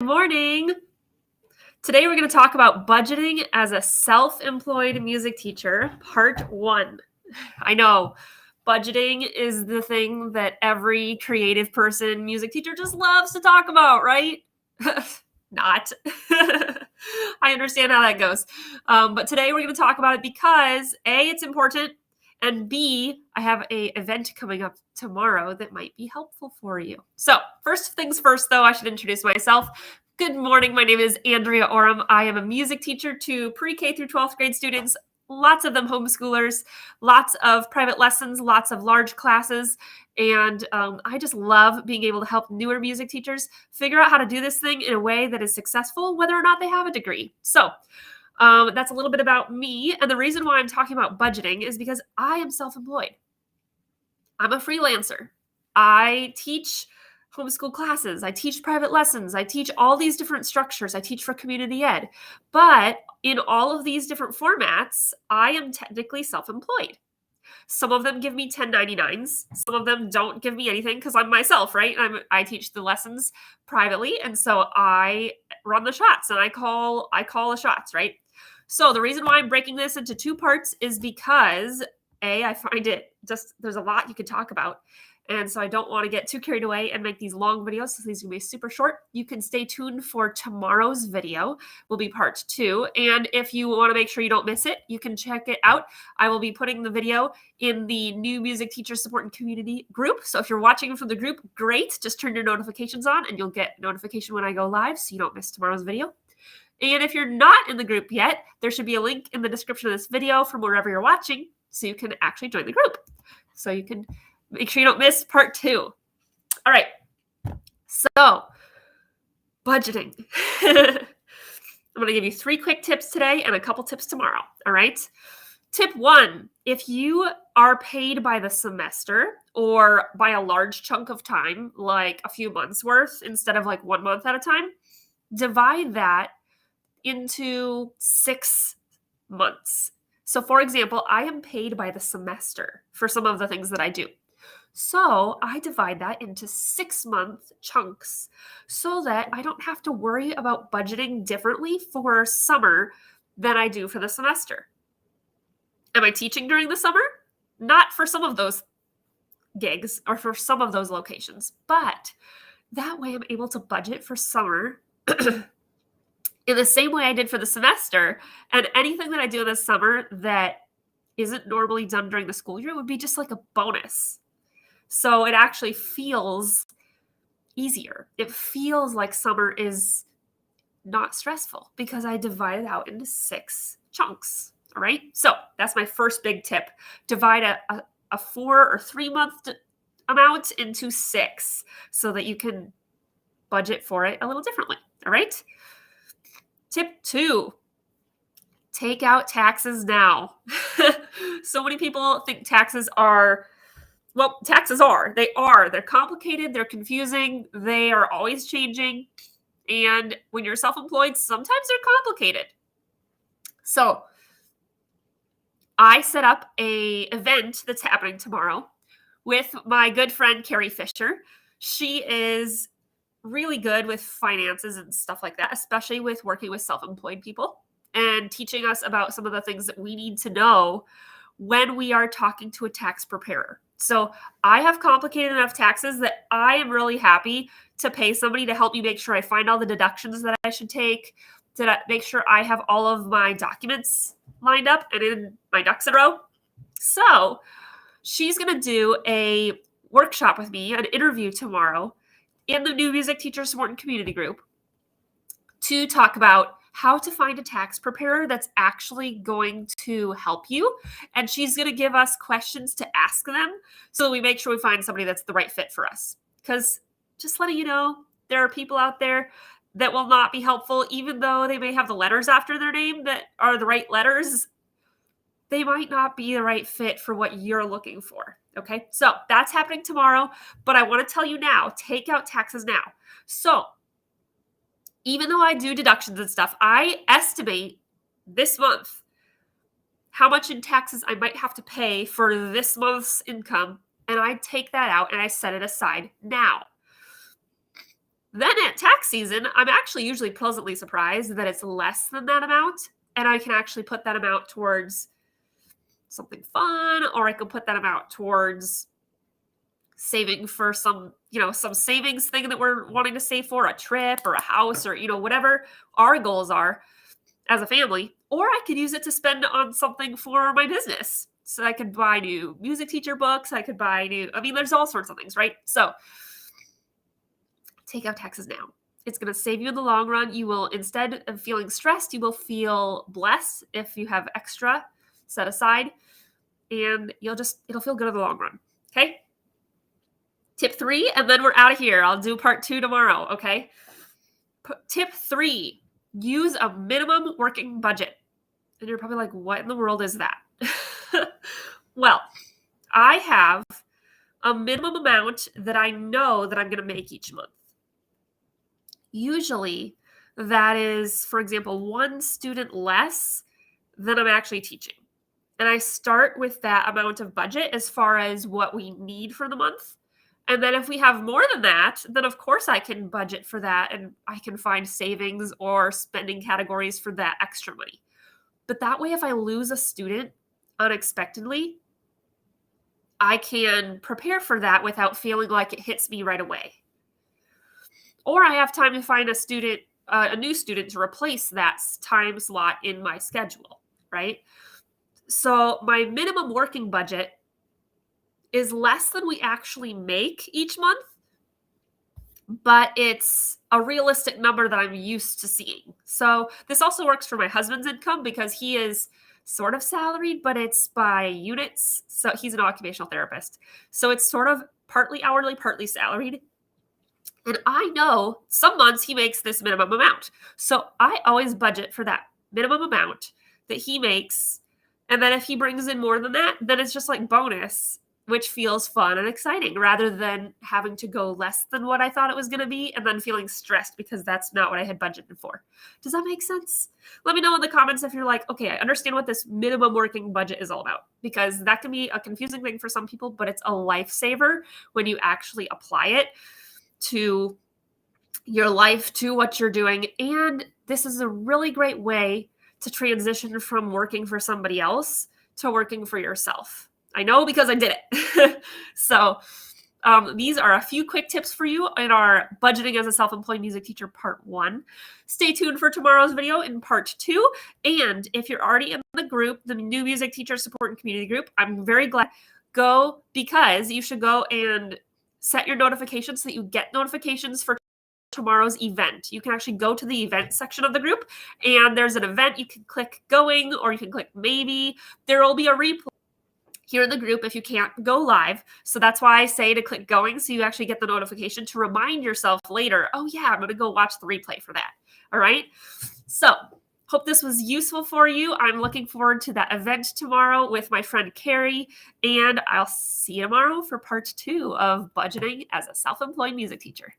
Morning. Today we're going to talk about budgeting as a self-employed music teacher, part 1. I know budgeting is the thing that every creative person, music teacher just loves to talk about, right? Not. I understand how that goes. But today we're going to talk about it because A, it's important, and B, I have an event coming up tomorrow that might be helpful for you. So first things first, though, I should introduce myself. Good morning. My name is Andrea Oram. I am a music teacher to pre-K through 12th grade students, lots of them homeschoolers, lots of private lessons, lots of large classes. And I just love being able to help newer music teachers figure out how to do this thing in a way that is successful, whether or not they have a degree. So that's a little bit about me. And the reason why I'm talking about budgeting is because I am self-employed. I'm a freelancer. I teach homeschool classes. I teach private lessons. I teach all these different structures. I teach for community ed. But in all of these different formats, I am technically self-employed. Some of them give me 1099s. Some of them don't give me anything because I'm myself, right? I teach the lessons privately, and so I run the shots and I call the shots, right? So the reason why I'm breaking this into 2 parts is because A, I find it just there's a lot you could talk about. And so I don't want to get too carried away and make these long videos. So these are going to be super short. You can stay tuned for tomorrow's video, will be part 2. And if you want to make sure you don't miss it, you can check it out. I will be putting the video in the new music teacher support and community group. So if you're watching from the group, great. Just turn your notifications on and you'll get notification when I go live so you don't miss tomorrow's video. And if you're not in the group yet, there should be a link in the description of this video from wherever you're watching so you can actually join the group. So you can make sure you don't miss part 2. All right. So, budgeting. I'm going to give you 3 quick tips today and a couple tips tomorrow. All right. Tip 1, if you are paid by the semester or by a large chunk of time, like a few months worth instead of like 1 month at a time, divide that into 6 months. So for example, I am paid by the semester for some of the things that I do. So I divide that into 6-month chunks so that I don't have to worry about budgeting differently for summer than I do for the semester. Am I teaching during the summer? Not for some of those gigs or for some of those locations, but that way I'm able to budget for summer in the same way I did for the semester. And anything that I do in the summer that isn't normally done during the school year would be just like a bonus. So it actually feels easier. It feels like summer is not stressful because I divide it out into 6 chunks. All right. So that's my first big tip. Divide a 4 or 3 month amount into 6 so that you can budget for it a little differently. All right. Tip 2, take out taxes now. So many people think taxes are, well, taxes are. They're complicated. They're confusing. They are always changing. And when you're self-employed, sometimes they're complicated. So I set up a event that's happening tomorrow with my good friend, Carrie Fisher. She is really good with finances and stuff like that, especially with working with self-employed people and teaching us about some of the things that we need to know when we are talking to a tax preparer. So I have complicated enough taxes that I am really happy to pay somebody to help me make sure I find all the deductions that I should take, to make sure I have all of my documents lined up and in my ducks in a row. So she's going to do a workshop with me, an interview tomorrow in the new music teacher support and community group to talk about how to find a tax preparer that's actually going to help you. And she's going to give us questions to ask them so that we make sure we find somebody that's the right fit for us. Because just letting you know, there are people out there that will not be helpful, even though they may have the letters after their name that are the right letters. They might not be the right fit for what you're looking for. Okay, so that's happening tomorrow, but I want to tell you now, take out taxes now. So even though I do deductions and stuff, I estimate this month how much in taxes I might have to pay for this month's income, and I take that out and I set it aside now. Then at tax season, I'm actually usually pleasantly surprised that it's less than that amount. And I can actually put that amount towards something fun, or I could put that amount towards saving for some, some savings thing that we're wanting to save for, a trip or a house, or, whatever our goals are as a family. Or I could use it to spend on something for my business. So I could buy new music teacher books. I could buy there's all sorts of things, right? So take out taxes now. It's going to save you in the long run. You will, instead of feeling stressed, you will feel blessed if you have extra set aside, and it'll feel good in the long run. Okay. Tip 3, and then we're out of here. I'll do part 2 tomorrow. Okay. Tip 3, use a minimum working budget. And you're probably like, what in the world is that? Well, I have a minimum amount that I know that I'm going to make each month. Usually that is, for example, 1 student less than I'm actually teaching. And I start with that amount of budget as far as what we need for the month. And then if we have more than that, then of course I can budget for that, and I can find savings or spending categories for that extra money. But that way, if I lose a student unexpectedly, I can prepare for that without feeling like it hits me right away. Or I have time to find a new student to replace that time slot in my schedule, right? So my minimum working budget is less than we actually make each month, but it's a realistic number that I'm used to seeing. So this also works for my husband's income because he is sort of salaried, but it's by units. So he's an occupational therapist. So it's sort of partly hourly, partly salaried. And I know some months he makes this minimum amount. So I always budget for that minimum amount that he makes. And then if he brings in more than that, then it's just like bonus, which feels fun and exciting rather than having to go less than what I thought it was going to be and then feeling stressed because that's not what I had budgeted for. Does that make sense? Let me know in the comments if you're like, okay, I understand what this minimum working budget is all about, because that can be a confusing thing for some people, but it's a lifesaver when you actually apply it to your life, to what you're doing. And this is a really great way to transition from working for somebody else to working for yourself. I know because I did it. So these are a few quick tips for you in our Budgeting as a Self-Employed Music Teacher Part 1. Stay tuned for tomorrow's video in Part 2. And if you're already in the group, the New Music Teacher Support and Community Group, I'm very glad. Go, because you should go and set your notifications so that you get notifications for tomorrow's event. You can actually go to the event section of the group, and there's an event. You can click going, or you can click maybe. There will be a replay here in the group if you can't go live. So that's why I say to click going, so you actually get the notification to remind yourself later, oh yeah, I'm going to go watch the replay for that. All right. So hope this was useful for you. I'm looking forward to that event tomorrow with my friend Carrie, and I'll see you tomorrow for part 2 of Budgeting as a Self-Employed Music Teacher.